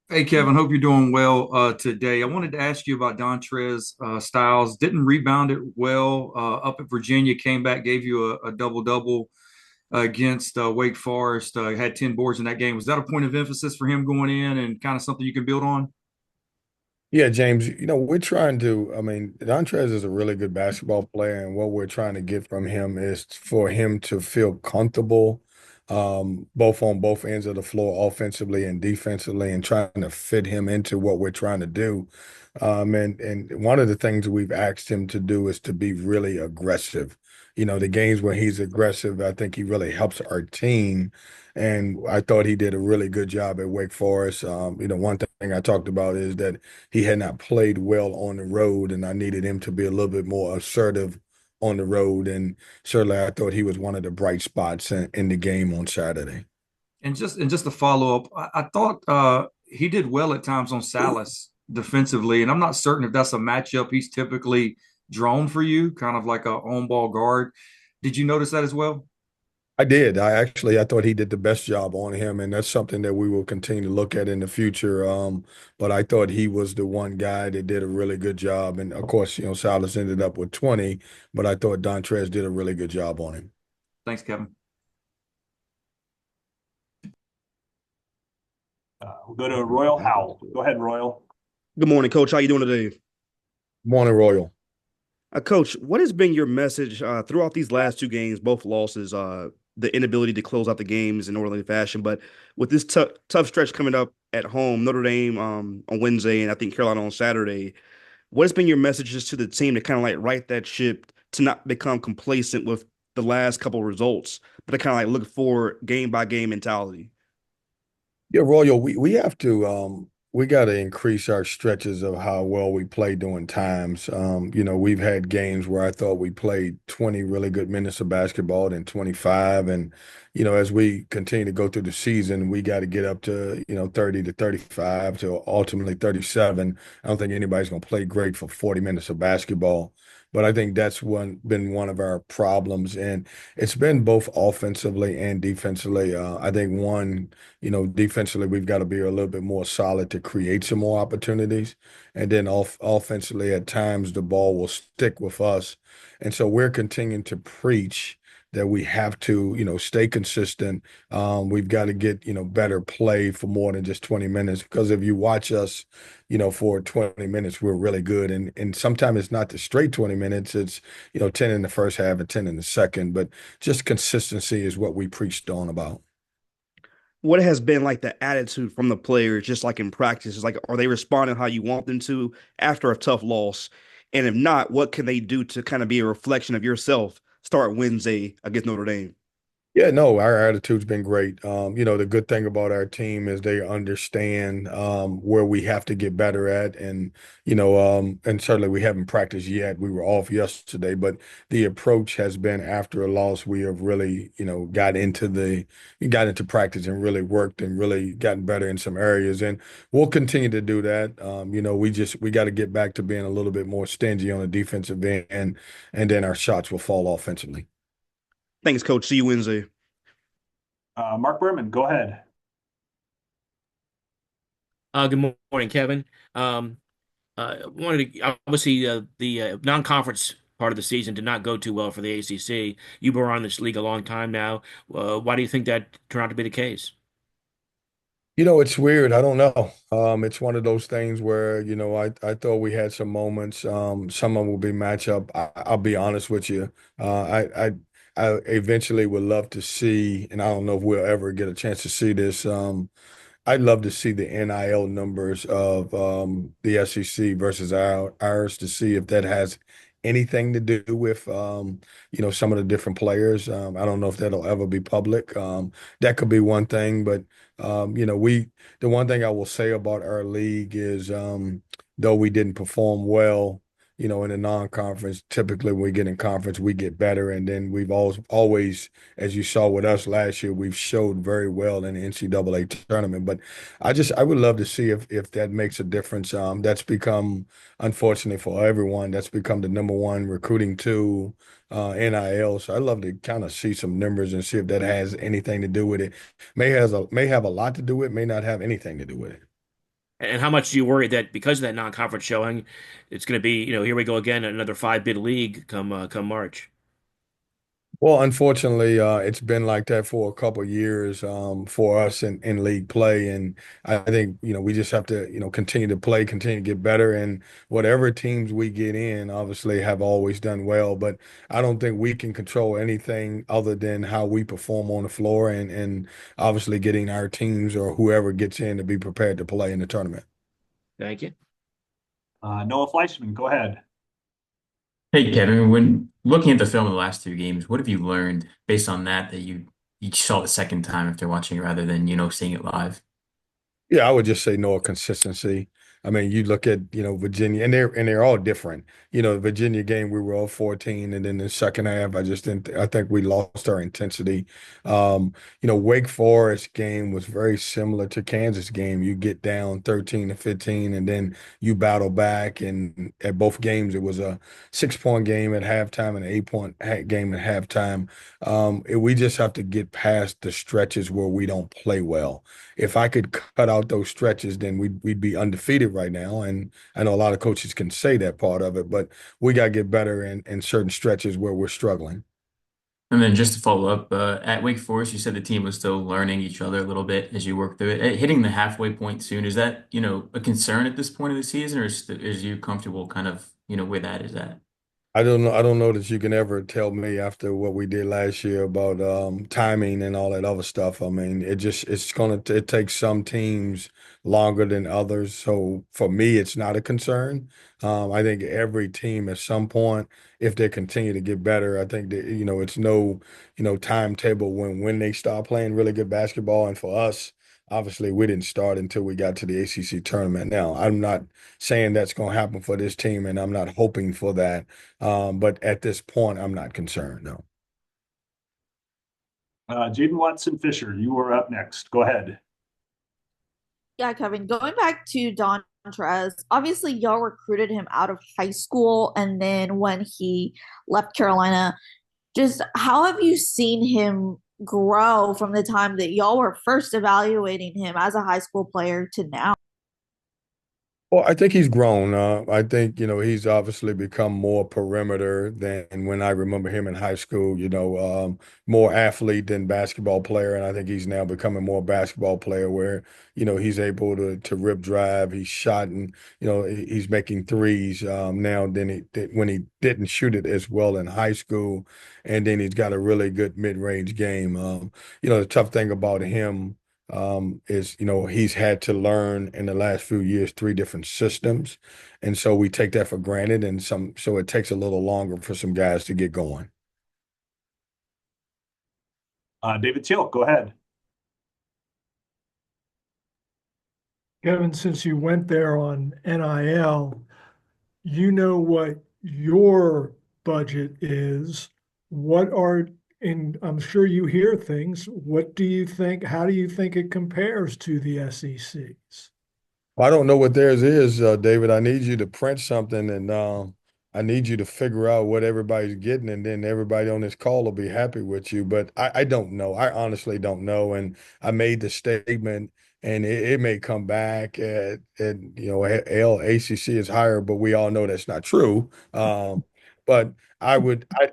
Hey Kevin, hope you're doing well today. I wanted to ask you about Dontrez Styles. Didn't rebound it well up at Virginia. Came back, gave you a double double against Wake Forest. Had 10 boards in that game. Was that a point of emphasis for him going in and kind of something you can build on? Yeah, James, we're trying to, I mean, Dontrez is a really good basketball player, and what we're trying to get from him is for him to feel comfortable, both on both ends of the floor, offensively and defensively, and trying to fit him into what we're trying to do. And one of the things we've asked him to do is to be really aggressive. The games where he's aggressive, I think he really helps our team. And I thought he did a really good job at Wake Forest. One thing I talked about is that he had not played well on the road, and I needed him to be a little bit more assertive on the road. And certainly, I thought he was one of the bright spots in the game on Saturday. And just to follow up, I thought he did well at times on Salas defensively, and I'm not certain if that's a matchup he's typically drawn for you, kind of like a on ball guard. Did you notice that as well? I did. I thought he did the best job on him, and that's something that we will continue to look at in the future. But I thought he was the one guy that did a really good job. And of course, Silas ended up with 20, but I thought Dontrez did a really good job on him. Thanks, Kevin. We'll go to Royal Howell. Go ahead, Royal. Good morning, Coach. How you doing today? Morning, Royal. Coach, what has been your message throughout these last two games, both losses, the inability to close out the games in orderly fashion, but with this tough stretch coming up at home, Notre Dame on Wednesday, and I think Carolina on Saturday, what has been your messages to the team to kind of like right that ship, to not become complacent with the last couple of results, but to kind of like look for game by game mentality? Yeah, Royal, we have to we got to increase our stretches of how well we play during times. We've had games where I thought we played 20 really good minutes of basketball and 25. And, as we continue to go through the season, we got to get up to, 30 to 35 to ultimately 37. I don't think anybody's going to play great for 40 minutes of basketball. But I think that's been one of our problems. And it's been both offensively and defensively. I think defensively, we've got to be a little bit more solid to create some more opportunities. And then offensively, at times, the ball will stick with us. And so we're continuing to preach that we have to, stay consistent. We've got to get, better play for more than just 20 minutes. Because if you watch us, for 20 minutes, we're really good. And sometimes it's not the straight 20 minutes. It's, 10 in the first half and 10 in the second. But just consistency is what we preached on about. What has been like the attitude from the players, just like in practice? Is like, are they responding how you want them to after a tough loss? And if not, what can they do to kind of be a reflection of yourself? Start Wednesday against Notre Dame. Yeah, no, our attitude's been great. The good thing about our team is they understand where we have to get better at, and certainly we haven't practiced yet. We were off yesterday, but the approach has been after a loss, we have really, got into practice and really worked and really gotten better in some areas, and we'll continue to do that. We got to get back to being a little bit more stingy on the defensive end, and then our shots will fall offensively. Thanks, Coach. See you Wednesday. Mark Berman, go ahead. Good morning, Kevin. Wanted to obviously the non-conference part of the season did not go too well for the ACC. You've been around this league a long time now. Why do you think that turned out to be the case? It's weird. I don't know. It's one of those things where, I thought we had some moments. Some of them will be matchup. I'll be honest with you. I eventually would love to see, and I don't know if we'll ever get a chance to see this. I'd love to see the NIL numbers of the SEC versus ours to see if that has anything to do with some of the different players. I don't know if that'll ever be public. That could be one thing, but the one thing I will say about our league is though we didn't perform well, in the non-conference, typically when we get in conference, we get better. And then we've always, as you saw with us last year, we've showed very well in the NCAA tournament. But I would love to see if that makes a difference. That's become, unfortunately for everyone, that's become the number one recruiting tool, NIL. So I'd love to kind of see some numbers and see if that has anything to do with it. May have a lot to do with it, may not have anything to do with it. And how much do you worry that because of that non-conference showing, it's going to be, here we go again, another five-bid league come March? Well, unfortunately, it's been like that for a couple of years for us in league play, and I think we just have to continue to play, continue to get better, and whatever teams we get in, obviously have always done well. But I don't think we can control anything other than how we perform on the floor, and obviously getting our teams or whoever gets in to be prepared to play in the tournament. Thank you. Noah Fleischman, go ahead. Hey Kevin, when looking at the film of the last two games, what have you learned based on that you saw the second time after watching it rather than, seeing it live? Yeah, I would just say no consistency. I mean, you look at, Virginia, and they're all different. The Virginia game, we were all 14, and then the second half, I just didn't I think we lost our intensity. Wake Forest game was very similar to Kansas game. You get down 13 to 15, and then you battle back. And at both games, it was a 6-point game at halftime and an 8-point game at halftime. We just have to get past the stretches where we don't play well. If I could cut out those stretches, then we'd be undefeated right now. And I know a lot of coaches can say that part of it, but we got to get better in certain stretches where we're struggling. And then just to follow up, at Wake Forest, you said the team was still learning each other a little bit as you work through it. Hitting the halfway point soon, is that, a concern at this point of the season, or is you comfortable kind of, where that is at? I don't know. I don't know that you can ever tell me after what we did last year about timing and all that other stuff. I mean, it takes some teams longer than others. So for me, it's not a concern. I think every team at some point, if they continue to get better, I think that it's no timetable when they start playing really good basketball. And for us, obviously, we didn't start until we got to the ACC tournament. Now, I'm not saying that's going to happen for this team, and I'm not hoping for that. But at this point, I'm not concerned, no. Jaden Watson Fisher, you are up next. Go ahead. Yeah, Kevin, going back to Don Trez, obviously y'all recruited him out of high school, and then when he left Carolina, just how have you seen him grow from the time that y'all were first evaluating him as a high school player to now? Well, I think he's grown. I think, he's obviously become more perimeter than when I remember him in high school, more athlete than basketball player. And I think he's now becoming more basketball player where, he's able to rip drive. He's shot and, he's making threes now than when he didn't shoot it as well in high school. And then he's got a really good mid-range game. The tough thing about him is he's had to learn in the last few years 3 different systems, and so we take that for granted, and so it takes a little longer for some guys to get going. David Teal, go ahead. Kevin, since you went there on NIL, you know what your budget is. What are, and I'm sure you hear things. What do you think? How do you think it compares to the SEC's? Well, I don't know what theirs is, David. I need you to print something, and I need you to figure out what everybody's getting, and then everybody on this call will be happy with you. But I don't know. I honestly don't know. And I made the statement, and it may come back at LACC is higher, but we all know that's not true. But I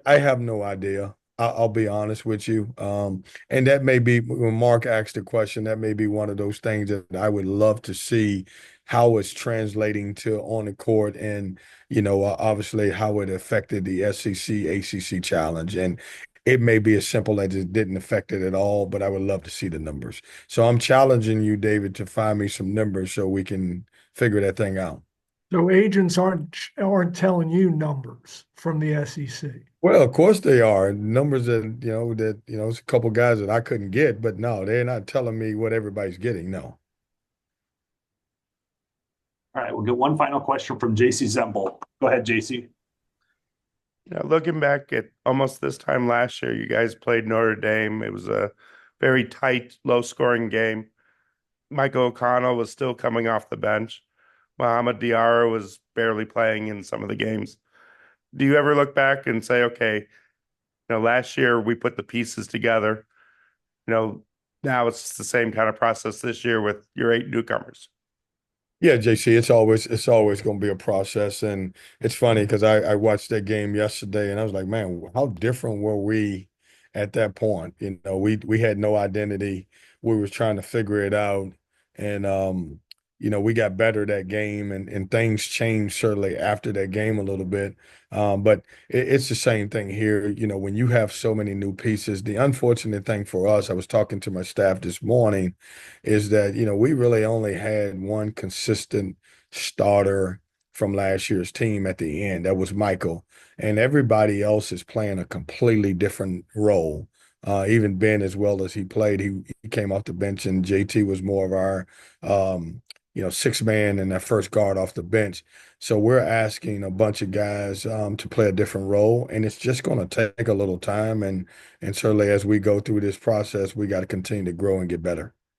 have no idea. I'll be honest with you. And that may be when Mark asked the question, that may be one of those things that I would love to see how it's translating to on the court, and obviously how it affected the SEC ACC challenge. And it may be as simple as it didn't affect it at all, but I would love to see the numbers. So I'm challenging you, David, to find me some numbers so we can figure that thing out. So agents aren't telling you numbers from the SEC. Well, of course they are. Numbers it's a couple guys that I couldn't get, but no, they're not telling me what everybody's getting. No. All right, we'll get one final question from JC Zemble. Go ahead, JC. Looking back at almost this time last year, you guys played Notre Dame. It was a very tight, low-scoring game. Michael O'Connell was still coming off the bench. Mohamed Diarra was barely playing in some of the games. Do you ever look back and say, okay, last year we put the pieces together. Now it's the same kind of process this year with your 8 newcomers? Yeah, JC, it's always going to be a process, and it's funny because I watched that game yesterday, and I was like, man, how different were we at that point? We had no identity. We was trying to figure it out, and we got better that game, and things changed certainly after that game a little bit. But it's the same thing here. When you have so many new pieces, the unfortunate thing for us, I was talking to my staff this morning is that we really only had one consistent starter from last year's team at the end. That was Michael, and everybody else is playing a completely different role. Even Ben, as well as he played, he came off the bench, and JT was more of our six man and that first guard off the bench. So we're asking a bunch of guys to play a different role, and it's just going to take a little time. And certainly as we go through this process, we got to continue to grow and get better.